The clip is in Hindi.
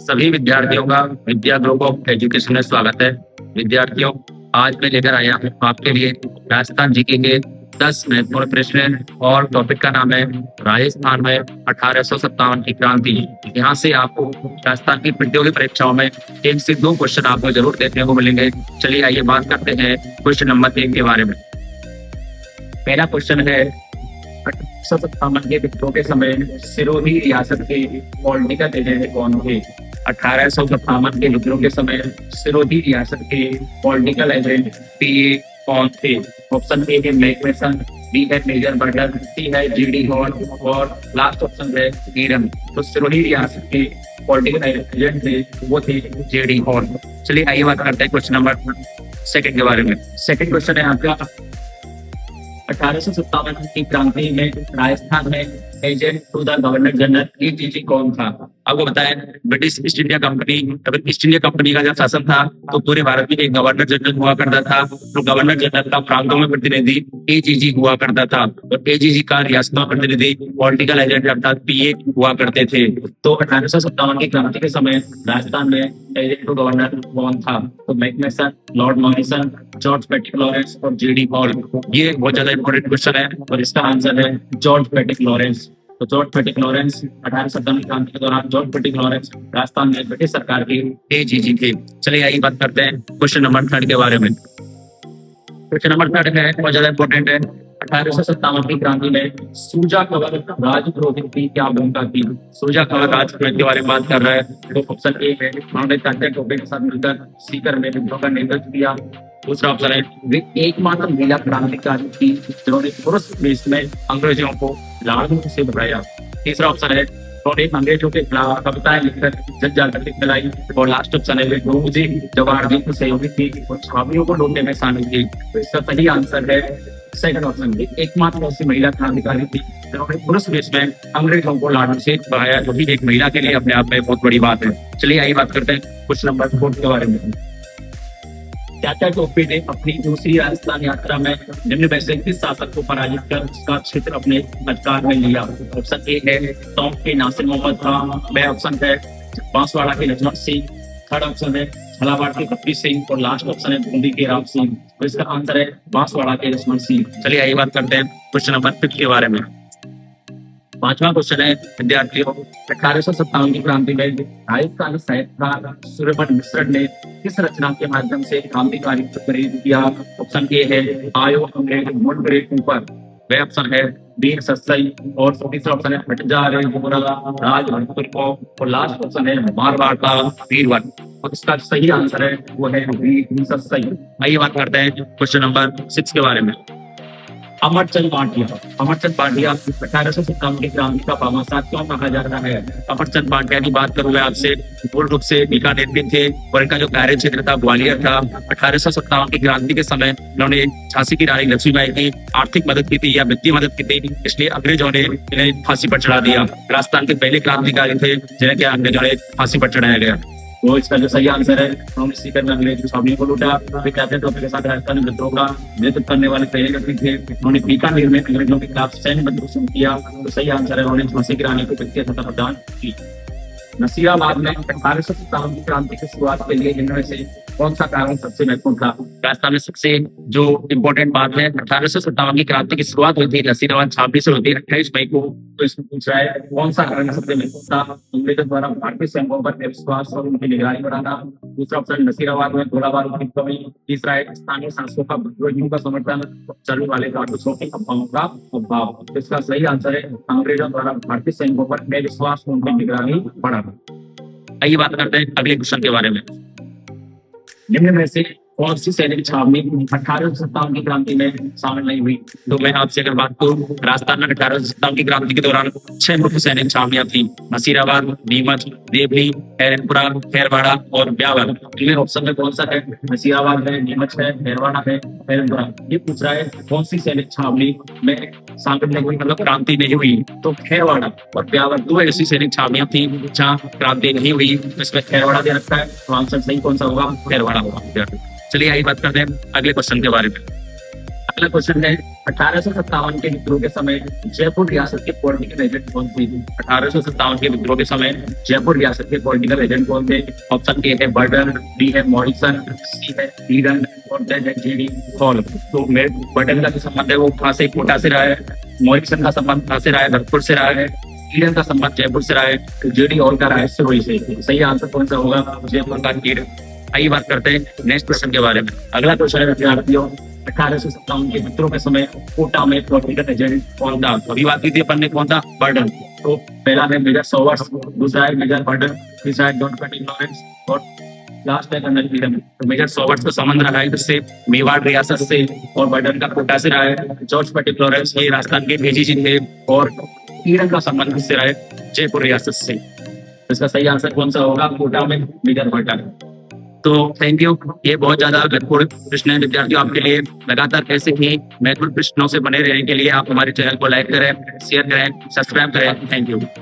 सभी विद्यार्थियों का विद्या ग्रुप ऑफ एजुकेशन में स्वागत है। विद्यार्थियों, आज मैं लेकर आया हूँ आपके लिए राजस्थान जीके के 10 महत्वपूर्ण प्रश्न और टॉपिक का नाम है राजस्थान में 1857 की क्रांति। यहाँ से आपको राजस्थान की प्रतियोगी परीक्षाओं में 1 से 2 क्वेश्चन आपको जरूर देखने को मिलेंगे। चलिए आइए बात करते हैं क्वेश्चन नंबर 1 के बारे में। पहला क्वेश्चन है 1857 के विद्रोह के समय सिरोही रियासत के पॉलिटिकल एजेंट कौन थे? 1857 के विद्रोह के समय सिरोही रियासत के पॉलिटिकल एजेंट पीए कौन थे? ऑप्शन ए है मैकमेसन, बी है मेजर बर्टन, सी है जीडी हॉल और लास्ट ऑप्शन है ईरम। तो सिरोही रियासत के पॉलिटिकल एजेंट थे वो थे जेडी हॉल। चलिए आइए बात करते हैं क्वेश्चन नंबर 2 के बारे में। सेकंड क्वेश्चन है आपका 1857 की क्रांति में राजस्थान में agent to the governor general ETG कौन था? आपको बताएं, British East India company East India company का जब शासन था तो पूरे भारत में एक गवर्नर जनरल हुआ करता था। तो गवर्नर जनरल का प्रांतों में प्रतिनिधि एजीजी हुआ करता था और एजीजी का रियासतों में प्रतिनिधि पॉलिटिकल एजेंट अर्थात पीए हुआ करते थे। तो 1857 की क्रांति के समय राजस्थान में एजेंट टू गवर्नर कौन था? तो McMason, lord Morrison, George Patrick Lawrence और जेडी हॉल। ये बहुत ज्यादा इंपॉर्टेंट क्वेश्चन है और इसका आंसर है जॉर्ज पैट्रिक लॉरेंस। तो जॉर्ज पैट्रिक लॉरेंस 1857 की क्रांति के दौरान जॉर्ज पैट्रिक लॉरेंस राजस्थान में ब्रिटिश सरकार के एजीजी थे। चलिए आइए बात करते हैं क्वेश्चन नंबर 3 के बारे में। क्वेश्चन नंबर 3 है बहुत ज्यादा इंपॉर्टेंट है। 1857 की क्रांति में सूजा कवर राजपुरोहित की क्या भूमिका थी? सूजा कवर राजपुरोहित के बारे में बात कर रहा है। तो ऑप्शन ए है उन्होंने तात्या टोपे के साथ मिलकर सीकर में विद्रोह का नेतृत्व किया। दूसरा ऑप्शन है वे एकमात्र महिला क्रांतिकारी थी जिन्होंने पुरुष देश में अंग्रेजों को लाड़ू से भगाया। तीसरा ऑप्शन है उन्होंने अंग्रेजों के खिलाफ कविताएं लिखकर जन जागृति फैलाई। और लास्ट ऑप्शन है वे गुरुजी जवाहर जी की सहयोगी थी और छावियों को ढूंढने में शामिल थी। तो इसका सही आंसर है सेकंड ऑप्शन भी। एकमात्र ऐसी महिला क्रांतिकारी थी जिन्होंने पुरुष देश में अंग्रेजों को लाड़ू से भगाया, जो भी एक महिला के लिए अपने आप में बहुत बड़ी बात है। चलिए आइए बात करते हैं क्वेश्चन नंबर 4 के बारे में। तात्या टोपे ने अपनी दूसरी राजस्थान यात्रा में निम्न में से किस शासक को पराजित कर उसका क्षेत्र अपने अधिकार में लिया? ऑप्शन ए है टोंक के नासिर मोहम्मद खान, बी ऑप्शन है बांसवाड़ा के लक्ष्मण सिंह, थर्ड ऑप्शन है झालावाड़ के कप्पी सिंह और लास्ट ऑप्शन है बूंदी के राम सिंह। तो इसका आंसर है बांसवाड़ा के लक्ष्मण सिंह। चलिए आइए बात करते हैं क्वेश्चन नंबर 5 के बारे में। 5वां क्वेश्चन है विद्यार्थियों, 1857 की क्रांति में राजस्थानी साहित्यकार सूर्यमन मिश्र ने किस रचना के माध्यम से क्रांतिकारी को प्रेरित किया? ऑप्शन ए है आयो अंग्रेज मुड़ गए ऊपर, वे ऑप्शन है वीर सत्सई और तीसरा ऑप्शन है हट जा रे गोरा राज भरतपुर को और लास्ट ऑप्शन है मारवाड़ का वीरवन। और इसका सही आंसर है वो है वीर सत्सई। आइए बात करते हैं क्वेश्चन नंबर 6 के बारे में। अमरचंद भाटिया 1857 की क्रांति का भामाशाह क्यों कहा जाता है? अमरचंद भाटिया की बात करूं मैं आपसे, मूल रूप से बीकानेर में थे और इनका जो कार्य क्षेत्र था ग्वालियर था। 1857 की क्रांति के समय इन्होंने झांसी की रानी लक्ष्मीबाई की आर्थिक मदद की थी या वित्तीय मदद की थी, इसलिए अंग्रेजों ने इन्हें फांसी पर चढ़ा दिया। राजस्थान के पहले क्रांतिकारी थे जिन्हें क्या अंग्रेजों ने फांसी पर चढ़ाया गया। तो इसका जो सही आंसर है उन्होंने सीकर में अंग्रेज छावनियों को लूटा। वे तात्या टोपे के साथ राजस्थान विद्रोह का नेतृत्व करने वाले पहले व्यक्ति थे। उन्होंने बीकानेर में अंग्रेजों के खिलाफ सैन्य विद्रोह किया। तो सही आंसर है उन्होंने झांसी की रानी को वित्तीय सत्ता प्रदान की। नसीराबाद में 1857 की क्रांति की शुरुआत के लिए इनमें से कौन सा कारण सबसे महत्वपूर्ण था? राजस्थान में सबसे जो इम्पोर्टेंट बात है 1857 की क्रांति की शुरुआत हुई थी नसीराबाद छावनी से होती है 28 मई को। तो इसमें पूछ रहा है कौन सा कारण सबसे महत्वपूर्ण था? अंग्रेजों द्वारा भारतीय सैनिकों पर विश्वास और उनकी निगरानी बढ़ाना। दूसरा ऑप्शन नसीराबाद में गोलाबारूद की कमी। तीसरा है स्थानीय सांसदों का विद्रोहियों का समर्थन, चलने वाले कारतूसों की अफवाहों का अभाव। इसका सही आंसर है अंग्रेजों द्वारा भारतीय सैनिकों पर विश्वास और उनकी निगरानी बढ़ाना। आइए बात करते हैं अगले क्वेश्चन के बारे में। निम्न में से कौन सी सैनिक छावनी 1857 की क्रांति में शामिल नहीं हुई? तो मैं आपसे अगर बात करूं, राजस्थान में 1857 की क्रांति के दौरान 6 मुख्य सैनिक छावनियां थी। नसीराबाद, नीमच, देवली, हैरनपुरा, खैरवाड़ा और ब्यावर। इनमें ऑप्शन में कौन सा है? नसीराबाद है, नीमच है, खैरवाड़ा है, हैरनपुरा। ये पूछ रहा है कौन सी सैनिक छावनी में शामिल नहीं हुई, मतलब क्रांति नहीं हुई। तो खैरवाड़ा और ब्यावर 2 ऐसी सैनिक छावनियां थी जहाँ क्रांति नहीं हुई। इसमें खैरवाड़ा दे रखा है, तो आंसर सही कौन सा होगा? खैरवाड़ा होगा। चलिए आइए बात करते हैं अगले क्वेश्चन के बारे में। अगला क्वेश्चन है 1857 के विद्रोह के समय जयपुर रियासत के पॉलिटिकल एजेंट कौन थे? 1857 के विद्रोह के समय जयपुर रियासत के पॉलिटिकल एजेंट कौन थे? ऑप्शन ए है बर्टन, बी है मॉरिसन, सी है ईडन और D है जेडी हॉल। तो बर्टन का जो संबंध है वो कहाँ से, कोटा से रहा है। मॉरिसन का संबंध कहाँ से रहा है? भरतपुर से रहा है। ईडन का संबंध जयपुर से रहा है। तो जेडी हॉल का रहा है सिरोही से। सही आंसर कौन सा होगा? जयपुर का ईडन। आइए बात करते हैं नेक्स्ट क्वेश्चन के बारे में। अगला क्वेश्चन है विद्यार्थियों, 1857 के विद्रोह के समय कोटा में पॉलिटिकल एजेंट कौन था? अभी बात की थी अपन ने, कौन था? बर्टन। तो पहला है मेजर सॉवर्ट्स, दूसरा है मेजर बर्टन, तीसरा है जॉन पेटिंग लॉरेंस और लास्ट है कर्नल ईडन। तो मेजर सॉवर्ट्स का संबंध रहा है इससे, मेवाड़ रियासत से, और बर्टन का कोटा से रहा है। जॉर्ज पेटिंग लॉरेंस ये राजस्थान के भेजी जी थे और ईडन का संबंध किससे रहा है? जयपुर रियासत से। इसका सही आंसर कौन सा होगा? कोटा में मेजर बर्टन। तो थैंक यू। ये बहुत ज्यादा महत्वपूर्ण प्रश्न है विद्यार्थियों आपके लिए। लगातार ऐसे ही महत्वपूर्ण प्रश्नों से बने रहने के लिए आप हमारे चैनल को लाइक करें, शेयर करें, सब्सक्राइब करें। Thank you.